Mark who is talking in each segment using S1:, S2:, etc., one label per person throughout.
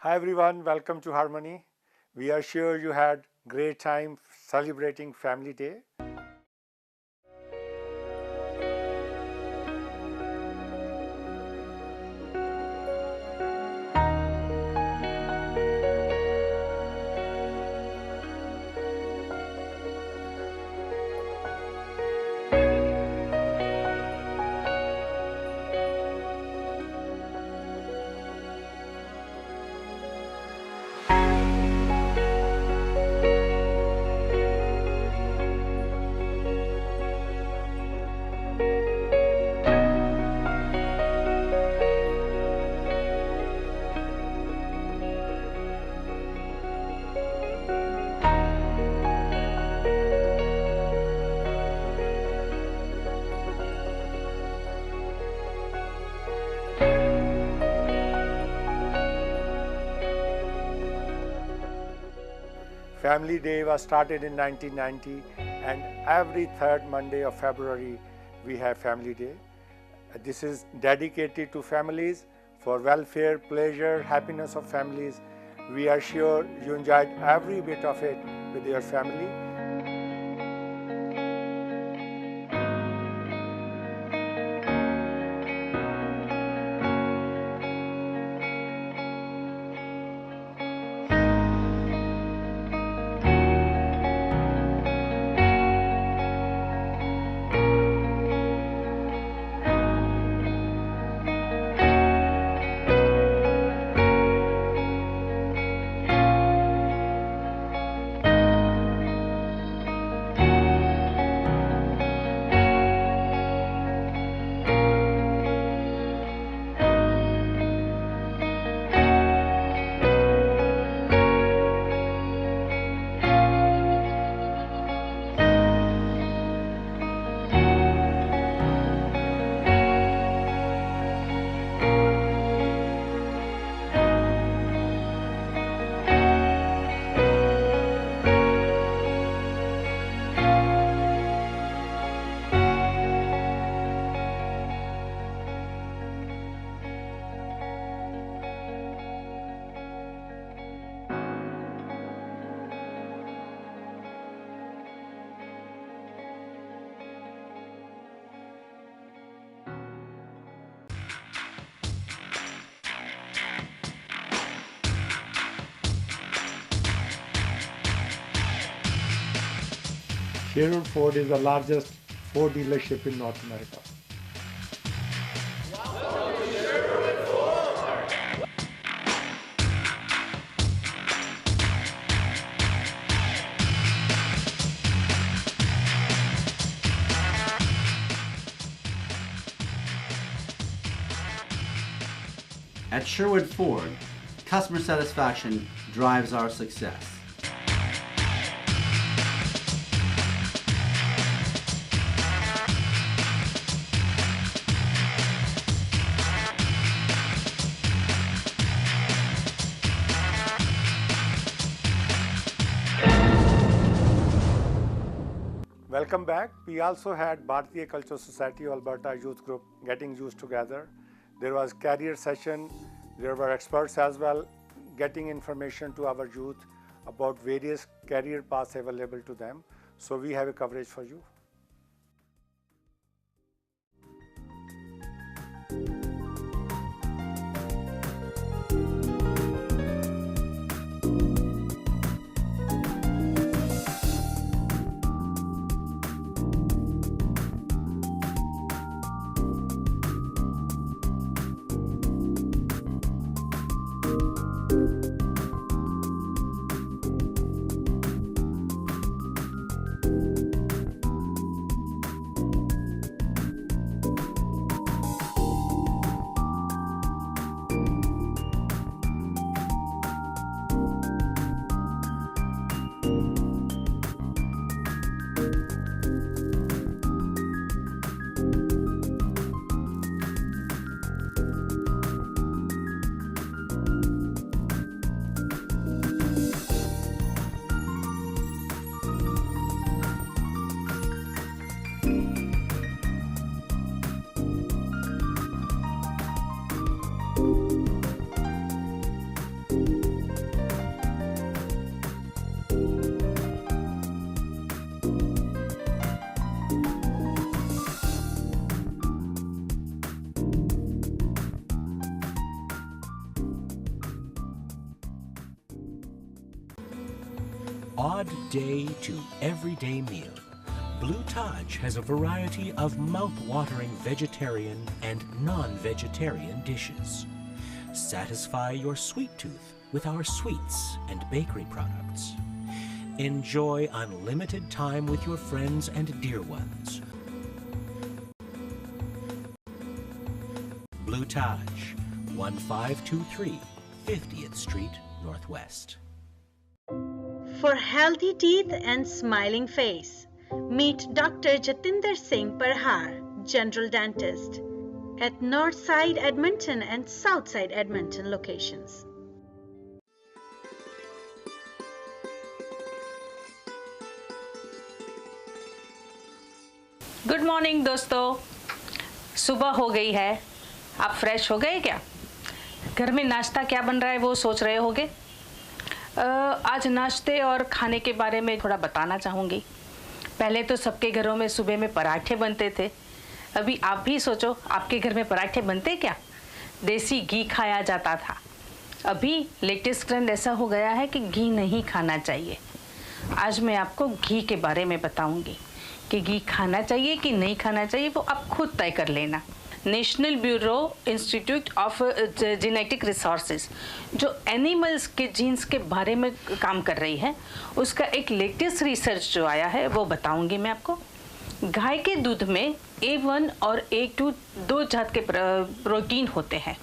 S1: Hi everyone, welcome to Harmony. We are sure you had great time celebrating Family Day. Family Day was started in 1990 and every third Monday of February we have Family Day. This is dedicated to families for welfare, pleasure, happiness of families. We are sure you enjoyed every bit of it with your family. Sherwood Ford is the largest Ford dealership in North America.
S2: At Sherwood Ford, customer satisfaction drives our success.
S1: Welcome back. We also had Bharatiya Cultural Society of Alberta Youth Group getting used together. There was career session. There were experts as well getting information to our youth about various career paths available to them. So we have a coverage for you.
S3: odd day to everyday meal, Blue Taj has a variety of mouth-watering vegetarian and non-vegetarian dishes. Satisfy your sweet tooth with our sweets and bakery products. Enjoy unlimited time with your friends and dear ones. Blue Taj, 1523 50th Street Northwest.
S4: For healthy teeth and smiling face, meet Dr. Jatinder Singh Parhar, General Dentist, at Northside Edmonton and Southside Edmonton locations.
S5: Good morning दोस्तों, सुबह हो गई है। आप fresh हो गए क्या? घर में नाश्ता क्या बन रहा है वो सोच रहे होगे। आज नाश्ते और खाने के बारे में थोड़ा बताना चाहूँगी। पहले तो सबके घरों में सुबह में पराठे बनते थे। अभी आप भी सोचो, आपके घर में पराठे बनते क्या? देसी घी खाया जाता था। अभी लेटेस्ट ट्रेंड ऐसा हो गया है कि घी नहीं खाना चाहिए। आज मैं आपको घी के बारे में बताऊंगी कि घी खाना चाहिए कि नहीं खाना चाहिए, वो आप खुद तय कर लेना। National bureau institute of genetic resources जो एनिमल्स के जीन्स के बारे में काम कर रही है, उसका एक लेटेस्ट रिसर्च जो आया है वो बताऊंगी मैं आपको। गाय के दूध में A1 और A2 दो जात के प्रोटीन होते हैं।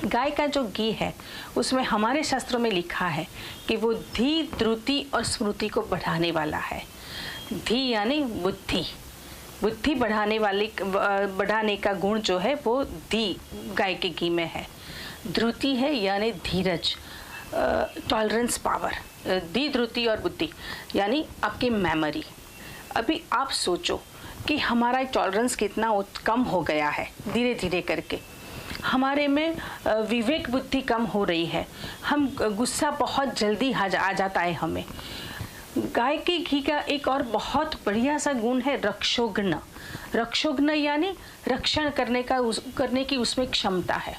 S5: गाय का जो घी है उसमें हमारे शास्त्रों में लिखा है कि वो धी, द्रुति और स्मृति को बढ़ाने वाला है। धी यानी बुद्धि बढ़ाने का गुण जो है वो धी गाय के घी में है। द्रुति है यानी धीरज, टॉलरेंस पावर। धी, द्रुति और बुद्धि यानी आपकी मेमोरी। अभी आप सोचो कि हमारा टॉलरेंस कितना कम हो गया है धीरे धीरे करके। हमारे में विवेक बुद्धि कम हो रही है। हम गुस्सा बहुत जल्दी आ जाता है हमें। गाय के घी का एक और बहुत बढ़िया सा गुण है रक्षोघ्न। रक्षोघ्न यानी रक्षण करने की उसमें क्षमता है।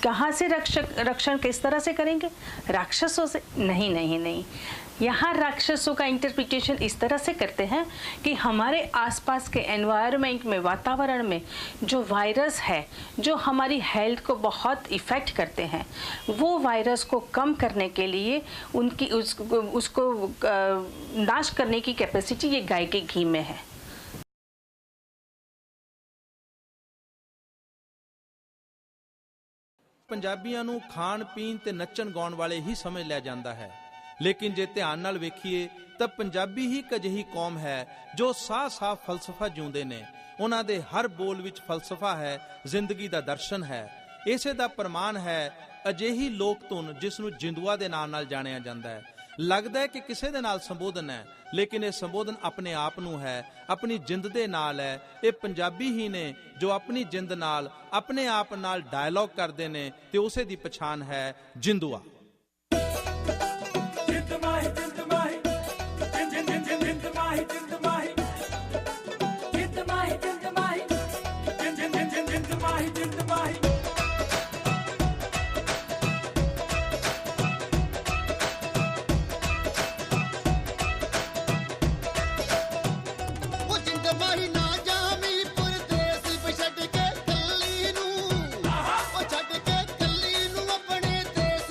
S5: कहाँ से रक्षण किस तरह से करेंगे? राक्षसों से? नहीं। यहाँ राक्षसों का इंटरप्रिटेशन इस तरह से करते हैं कि हमारे आसपास के एनवायरनमेंट में, वातावरण में जो वायरस है, जो हमारी हेल्थ को बहुत इफ़ेक्ट करते हैं, वो वायरस को कम करने के लिए उसको नाश करने की कैपेसिटी ये गाय के घी में है।
S6: ਪੰਜਾਬੀਆਂ ਨੂੰ ਖਾਣ ਪੀਣ ਤੇ ਨੱਚਣ ਗਾਉਣ ਵਾਲੇ ਹੀ ਸਮਝ ਲਿਆ ਜਾਂਦਾ ਹੈ, ਲੇਕਿਨ ਜੇ ਧਿਆਨ ਨਾਲ ਵੇਖੀਏ ਤਾਂ ਪੰਜਾਬੀ ਹੀ ਇੱਕ ਅਜਿਹੀ ਕੌਮ ਹੈ ਜੋ ਸਾਫ਼ ਫਲਸਫਾ ਜਿਉਂਦੇ ਨੇ। ਉਹਨਾਂ ਦੇ ਹਰ ਬੋਲ ਵਿੱਚ ਫਲਸਫਾ ਹੈ, ਜ਼ਿੰਦਗੀ ਦਾ ਦਰਸ਼ਨ ਹੈ। ਇਸੇ ਦਾ ਪ੍ਰਮਾਣ ਹੈ ਅਜਿਹੀ ਲੋਕ ਧੁਨ ਜਿਸ ਨੂੰ ਜਿੰਦੂਆ ਦੇ ਨਾਂ ਨਾਲ ਜਾਣਿਆ ਜਾਂਦਾ ਹੈ। ਲੱਗਦਾ ਹੈ ਕਿ ਕਿਸੇ ਦੇ ਨਾਲ ਸੰਬੋਧਨ ਹੈ, ਲੇਕਿਨ ਇਹ ਸੰਬੋਧਨ ਆਪਣੇ ਆਪ ਨੂੰ ਹੈ, ਆਪਣੀ ਜਿੰਦ ਦੇ ਨਾਲ ਹੈ। ਇਹ ਪੰਜਾਬੀ ਹੀ ਨੇ ਜੋ ਆਪਣੀ ਜਿੰਦ ਨਾਲ, ਆਪਣੇ ਆਪ ਨਾਲ ਡਾਇਲੌਗ ਕਰਦੇ ਨੇ ਤੇ ਉਸੇ ਦੀ ਪਛਾਣ ਹੈ ਜਿੰਦੂਆ।
S7: ਛੱਡ ਕੇ ਕੱਲੀ ਨੂੰ ਆਪਣੇ ਦੇਸ਼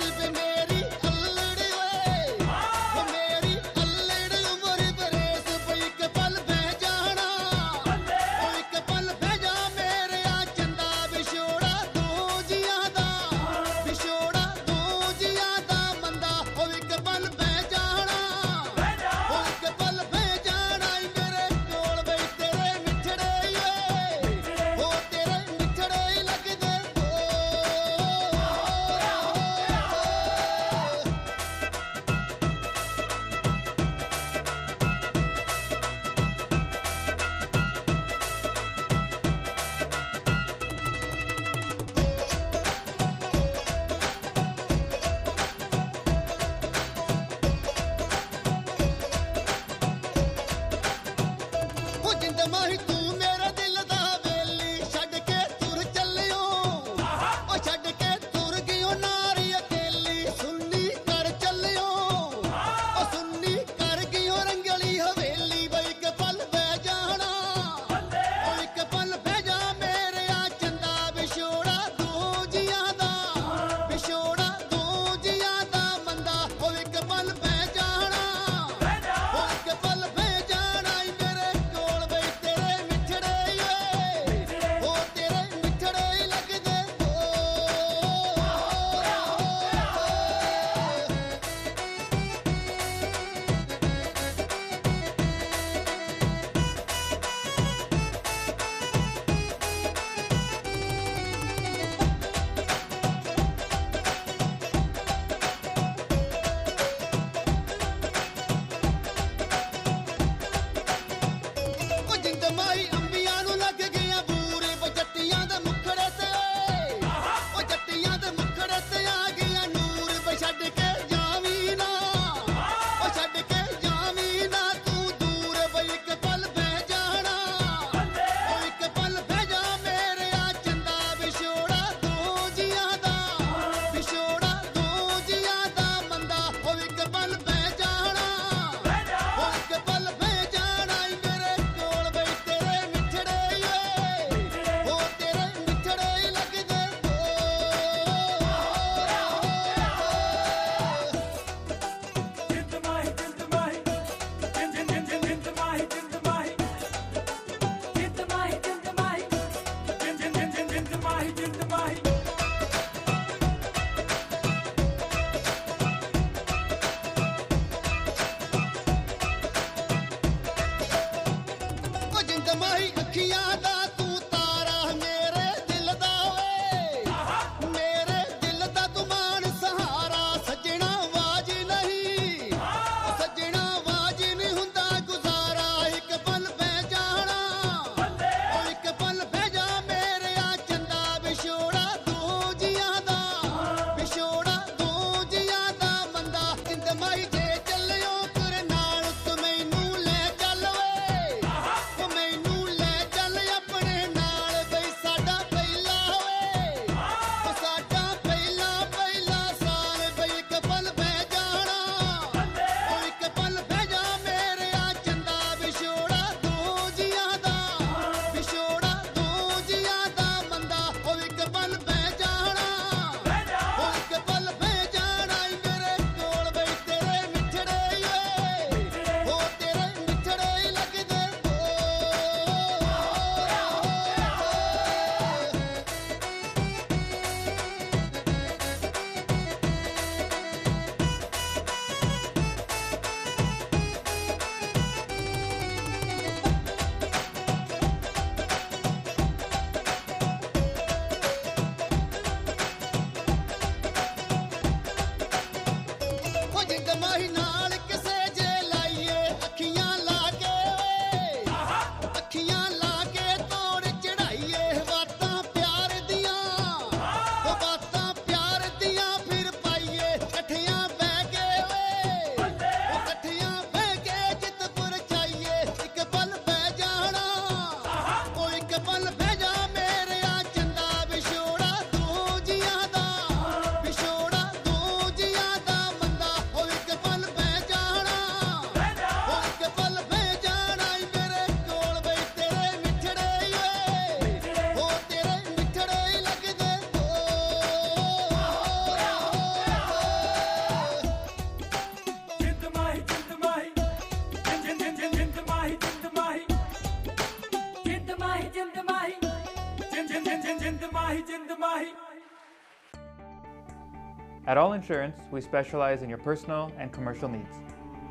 S7: At All Insurance, we specialize in your personal and commercial needs.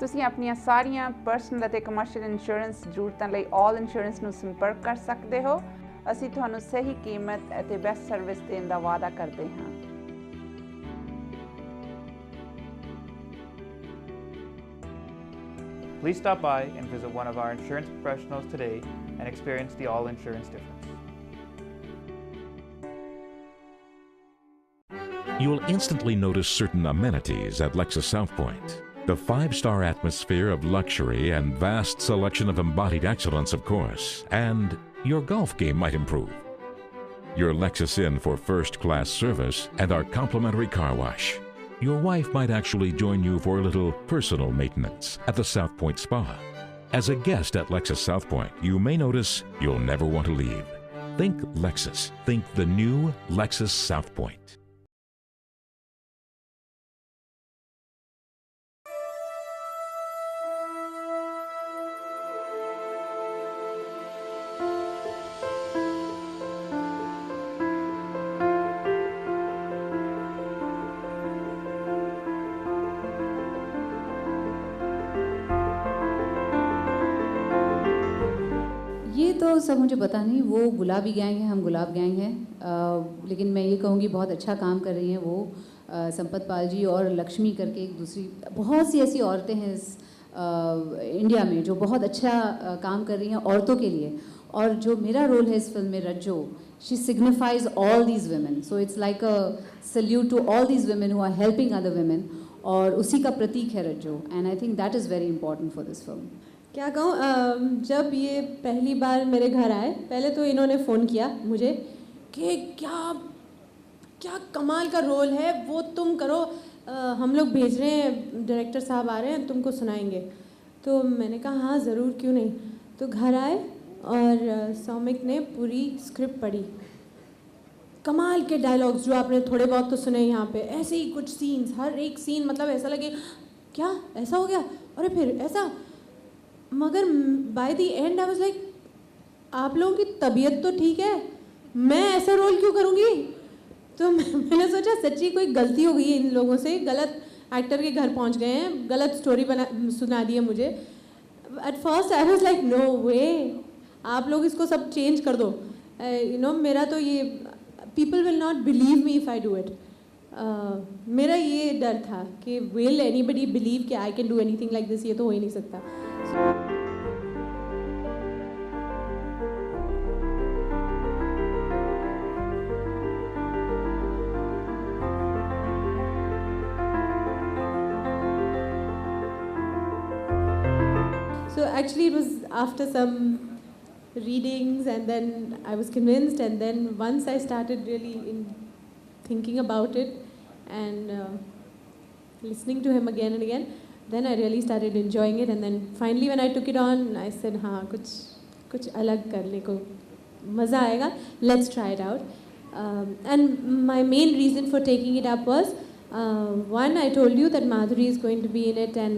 S8: ਤੁਸੀਂ ਆਪਣੀਆਂ ਸਾਰੀਆਂ ਪਰਸਨਲ ਅਤੇ ਕਮਰਸ਼ੀਅਲ ਇੰਸ਼ੋਰੈਂਸ ਜ਼ਰੂਰਤਾਂ ਲਈ ਆਲ ਇੰਸ਼ੋਰੈਂਸ ਨੂੰ ਸੰਪਰਕ ਕਰ ਸਕਦੇ ਹੋ। ਅਸੀਂ ਤੁਹਾਨੂੰ ਸਹੀ ਕੀਮਤ ਅਤੇ ਬੈਸਟ ਸਰਵਿਸ ਦੇਣ ਦਾ ਵਾਅਦਾ ਕਰਦੇ ਹਾਂ।
S7: Please stop by and visit one of our insurance professionals today and experience the All Insurance difference.
S9: You'll instantly notice certain amenities at Lexus South Point. The 5-star atmosphere of luxury and vast selection of embodied excellence, of course. And your golf game might improve. Your Lexus Inn for first-class service and our complimentary car wash. Your wife might actually join you for a little personal maintenance at the South Point Spa. As a guest at Lexus South Point, you may notice you'll never want to leave. Think Lexus. Think the new Lexus South Point.
S10: ये तो सब मुझे पता नहीं, वो गुलाबी gang है, हम गुलाब गैंग हैं, लेकिन मैं ये कहूँगी बहुत अच्छा काम कर रही हैं वो संपत पाल जी और लक्ष्मी करके एक दूसरी बहुत सी ऐसी औरतें हैं इस इंडिया में जो बहुत अच्छा काम कर रही हैं औरतों के लिए। और जो मेरा रोल है इस फिल्म में Rajjo, she signifies all these women, so it's like a salute to all these women who are helping other women, और उसी का प्रतीक है Rajjo, and I think that is very important for this film.
S11: क्या कहूँ, जब ये पहली बार मेरे घर आए, पहले तो इन्होंने फ़ोन किया मुझे कि क्या क्या कमाल का रोल है वो, तुम करो, हम लोग भेज रहे हैं, डायरेक्टर साहब आ रहे हैं, तुमको सुनाएंगे। तो मैंने कहा हाँ ज़रूर, क्यों नहीं। तो घर आए और सौमिक ने पूरी स्क्रिप्ट पढ़ी, कमाल के डायलॉग्स जो आपने थोड़े बहुत तो सुने यहाँ पे, ऐसे ही कुछ सीन्स, हर एक सीन मतलब ऐसा लगे क्या ऐसा हो गया, अरे फिर ऐसा। मगर by the and I was like, आप लोगों की तबीयत तो ठीक है, मैं ऐसा रोल क्यों करूँगी। तो मैंने सोचा सच्ची कोई गलती हो गई है इन लोगों से, गलत एक्टर के घर पहुंच गए हैं, गलत स्टोरी सुना दी है मुझे। At first I was like no way, आप लोग इसको सब चेंज कर दो, यू नो मेरा तो ये, people will not believe me if I do it. मेरा ये डर था कि विल एनीबडी बिलीव कि I can do anything like this, ये तो हो ही नहीं सकता। So actually it was after some readings, and then I was convinced, and then once I started really thinking about it and listening to him again and again, then I really started enjoying it. And then finally when I took it on, I said हाँ कुछ अलग करने को मज़ा आएगा, let's try it out. And my main reason for taking it up was, one, I told you that Madhuri is going to be in it, and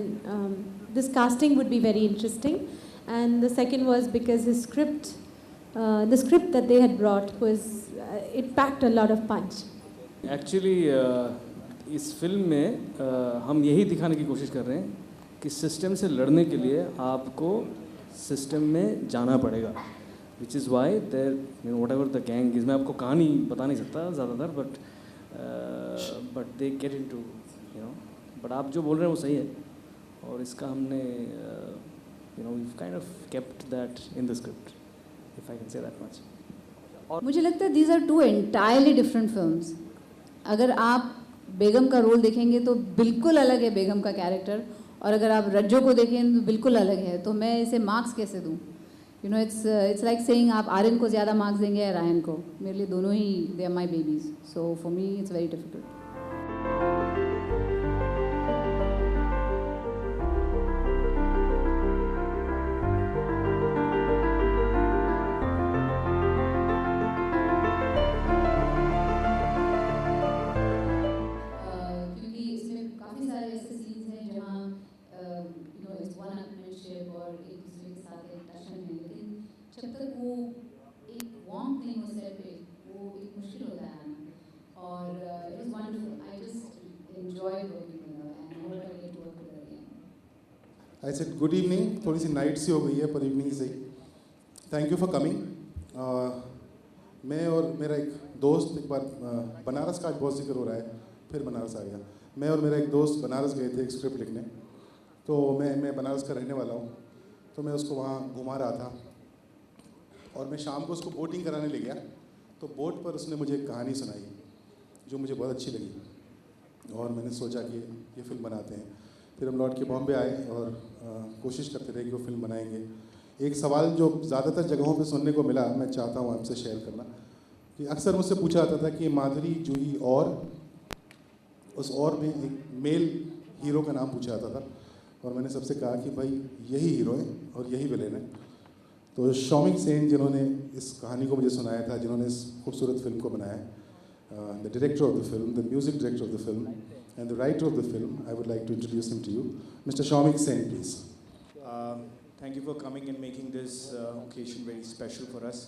S11: this casting would be very interesting. And the second was because his script, the script that they had brought was, it packed a lot of punch.
S12: Actually इस film में हम यही दिखाने की कोशिश कर रहे हैं कि सिस्टम से लड़ने के लिए आपको सिस्टम में जाना पड़ेगा, which is why there, whatever the gang is, मैं आपको कहानी बता नहीं सकता ज़्यादातर, but they get in to, you know, but आप जो बोल रहे हैं वो सही है, और इसका हमने you know we kind of kept that in the script, if I can say that much.
S10: और मुझे लगता है these are two entirely different films. अगर आप बेगम का रोल देखेंगे तो बिल्कुल अलग है बेगम का कैरेक्टर, और अगर आप रज्जो को देखें तो बिल्कुल अलग है। तो मैं इसे मार्क्स कैसे दूँ, you know, it's like saying आप आर्यन को ज़्यादा मार्क्स देंगे या रायन को। मेरे लिए दोनों ही they are my babies, so for me it's very difficult. जब तक वो एक वार्म थिंग हो सेट पे, वो एक मुश्किल होता है आना, और it was wonderful.
S13: I said good evening, थोड़ी सी नाइट सी हो गई है पर इवनिंग से ही. Thank you for coming. मैं और मेरा एक दोस्त एक बार बनारस का आज बहुत जिक्र हो रहा है, फिर बनारस आ गया. मैं और मेरा एक दोस्त बनारस गए थे एक स्क्रिप्ट लिखने. तो मैं बनारस का रहने वाला हूँ, तो मैं उसको वहाँ घुमा रहा था और मैं शाम को उसको बोटिंग कराने ले गया. तो बोट पर उसने मुझे एक कहानी सुनाई जो मुझे बहुत अच्छी लगी और मैंने सोचा कि ये फिल्म बनाते हैं. फिर हम लौट के बॉम्बे आए और कोशिश करते रहे कि वो फिल्म बनाएंगे. एक सवाल जो ज़्यादातर जगहों पे सुनने को मिला, मैं चाहता हूँ आपसे शेयर करना, कि अक्सर मुझसे पूछा जाता था कि माधुरी, जूही और उस और में एक मेल हीरो का नाम पूछा जाता था और मैंने सबसे कहा कि भाई यही हीरो है और यही विलेन है. तो शौमिक सेन जिन्होंने इस कहानी को मुझे सुनाया था, जिन्होंने इस खूबसूरत फिल्म को बनाया, the director of the film, the music director of the film and the writer of the film, I would like to introduce him to you. Mister Shoumik Sen, please.
S14: Thank you for coming and making this occasion very special for us.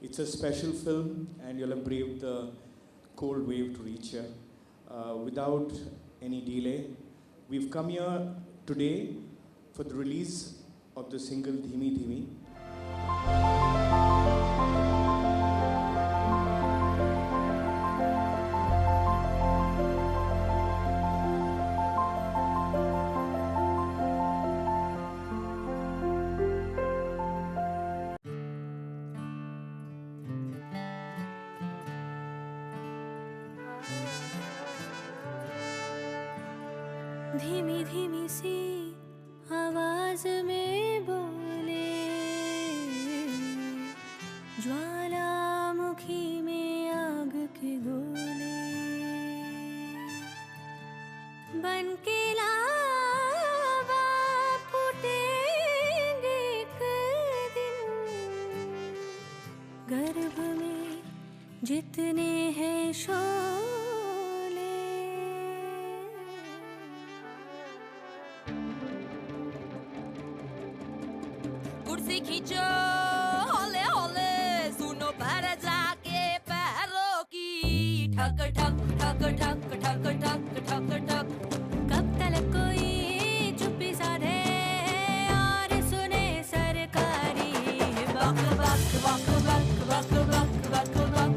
S14: It's a special film and you'll have braved the cold wave to reach here. Without any delay, we've come here today for the release of the single Dhimi Dhimi.
S15: धीमी धीमी सी आवाज में बोले, ज्वालामुखी में आग के गोले, बन के लावा फूटेंगे एक दिन, गर्भ में जितने हैं शोले. कुर्सी खींचो हौले हौले, सुनो पर जाके पैरों की ठक ठक ठक ठक ठक ठक ठक ठक. कब तक कोई चुप्पी साधे और सुने सरकारी बक बक बक बक बक बक बक बक.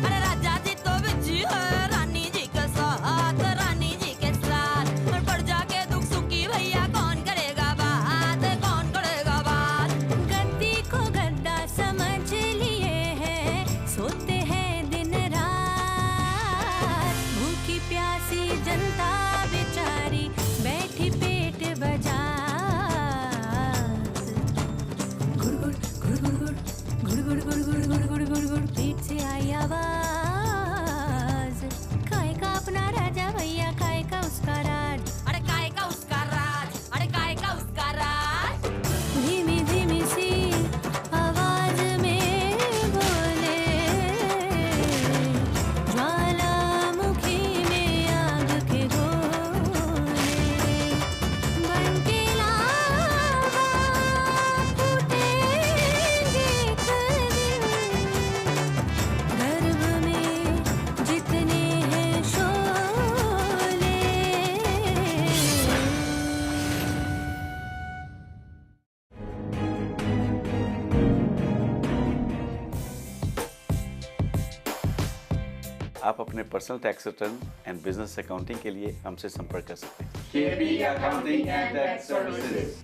S15: अरे राजा जी तो बिजी है रानी जी के साथ, रानी जी के साथ. और पड़ जाके दुख सुखी भैया कौन करेगा बात, कौन करेगा बात. गद्दी को गद्दा समझ लिए हैं, सोते हैं दिन रात. भूखी प्यासी जनता बेचारी बैठी पेट बजा. गुड़ गुड़ गुड़ गुड़ गुड़ गुड़ गुड़ गुड़ गुड़ गुड़ गुड़ गुड़ पीठ से आई आवाज. काय का अपना राजा भैया, काय का उसका राज. अरे काय का उसका राज, अरे काय का उसका राज. धीमी धीमी सी आवाज में बोले, ज्वालामुखी में आग के गोले, बन के लावा फूटेंगे एक दिन, गर्भ में जितने हैं शोले.
S16: आप अपने personal tax return and business accounting के लिए हमसे संपर्क कर सकते हैं.
S2: KB Accounting and Tax Services.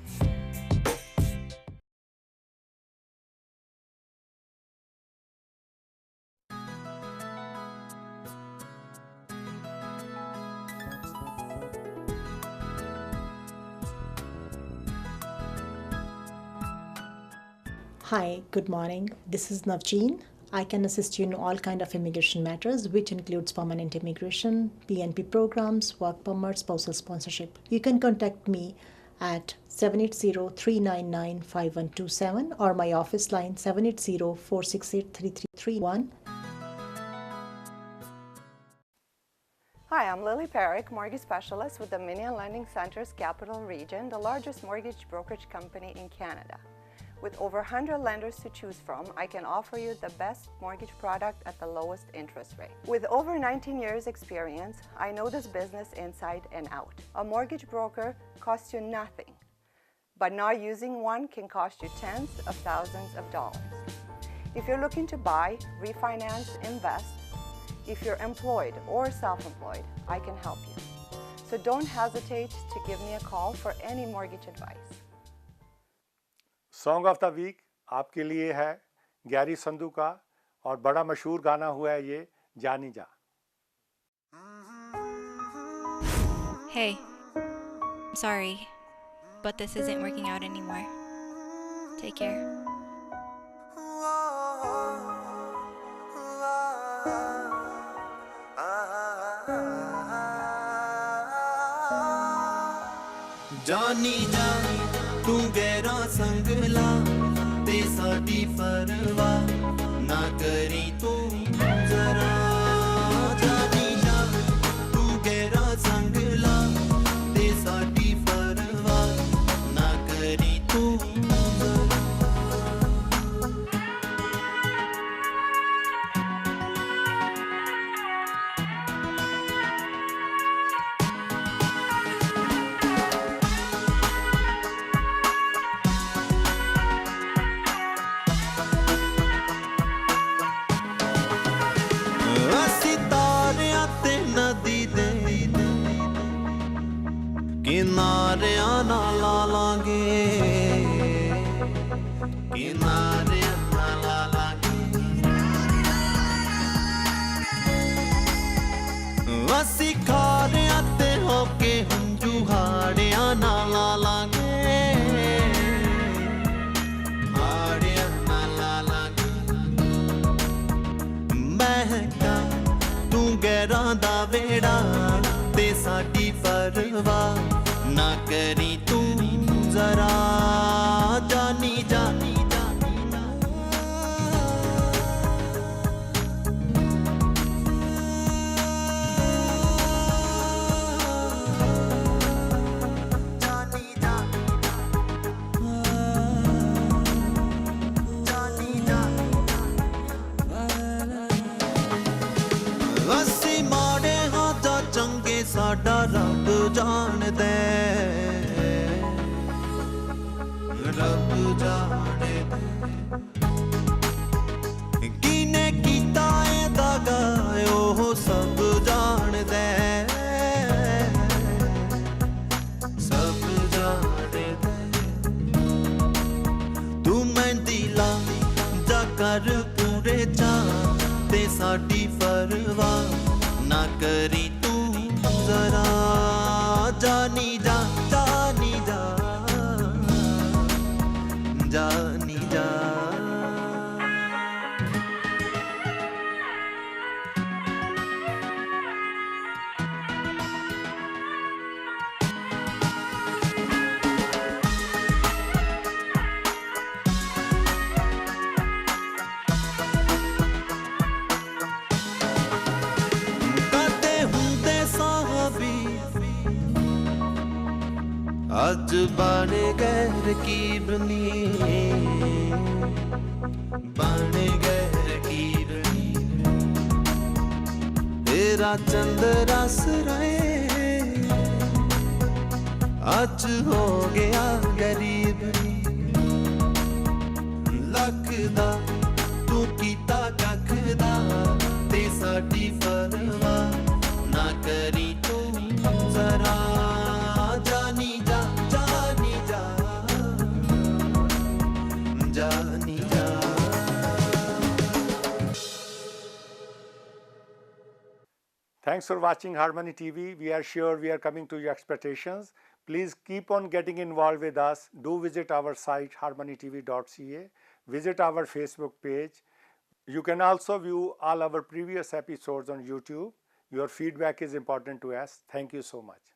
S17: Hi, good morning. This is Navjeen. I can assist you in all kind of immigration matters, which includes permanent immigration, PNP programs, work permit, spousal sponsorship. You can contact me at 780-399-5127 or my office line 780-468-3331.
S18: Hi, I'm Lily Perrick, mortgage specialist with the Minion Lending Center's Capital Region, the largest mortgage brokerage company in Canada. With over 100 lenders to choose from, I can offer you the best mortgage product at the lowest interest rate. With over 19 years experience, I know this business inside and out. A mortgage broker costs you nothing, but not using one can cost you tens of thousands of dollars. If you're looking to buy, refinance, invest, if you're employed or self-employed, I can help you. So don't hesitate to give me a call for any mortgage advice.
S1: Song of the week आपके लिए है Gary Sandhu का और बड़ा मशहूर गाना हुआ है ये जानी जा।
S19: Hey, sorry, but this isn't working out anymore. Take care.
S20: जानी जा तू गहरा संगला ते साडी परवाह ना करी तू जरा जानी जा तू गहरा संगला ते साडी परवाह ना करी तू किनारियां ना ला लांगे किनारियां ना ला लांगे असी खारियां ते होके हंजू हाड़ियां ना ला लांगे हाड़ियां ना ला लांगे महका तू गहरा दा वेड़ा ते साडी परवाह ना करी तू जरा जानी जानी ਅਸੀਂ ਮਾੜੇ ਹਾਂ ਜਾਂ ਚੰਗੇ ਸਾਡਾ ਰੱਬ ਜਾਣਦਾ ਰੱਬ ਜਾਣਦਾ ਕਿਨੇ ਕੀਤਾ ਇਹਦਾ ਗਾਇਓ ਉਹ ਸਭ ਜਾਣਦਾ ਸਭ ਜਾਣਦਾ ਤੂੰ ਮਹਿੰਦੀ ਲਾ ਜਾ ਕਰ ਪੂਰੇ ਚਾਅ ਤੇ ਸਾਡੀ ਪਰਵਾਹ ਨਾ ਕਰੀ ਤੂੰ ਜ਼ਰਾ ਜਾਨੀ ਜਾ ਜਾਨੀ ਜਾ ਜਾਨੀ ਜਾ ਅੱਜ ਬਣ ਗਏ ਰਕੀਬਨੀ ਬਣ ਗਏ ਰਕੀਬਨੀ ਤੇਰਾ ਚੰਦਰਾ ਸਰਾਏ ਅੱਜ ਹੋ ਗਿਆ ਗਰੀਬ ਲੱਖ ਦਾ ਤੂੰ ਕੀਤਾ ਕੱਖ ਦਾ ਤੇ ਸਾਡੀ ਪਰਵਾਹ ਨਾ ਕਰੀ ਤੂੰ ਜ਼ਰਾ ਜਾਨੀ ਜਾ ਜਾਨੀ ਜਾ ਜਾਨੀ ਜਾ
S1: Thanks for watching Harmony TV. We are sure we are coming to your expectations. Please keep on getting involved with us. Do visit our site harmonytv.ca. Visit our Facebook page. You can also view all our previous episodes on YouTube. Your feedback is important to us. Thank you so much.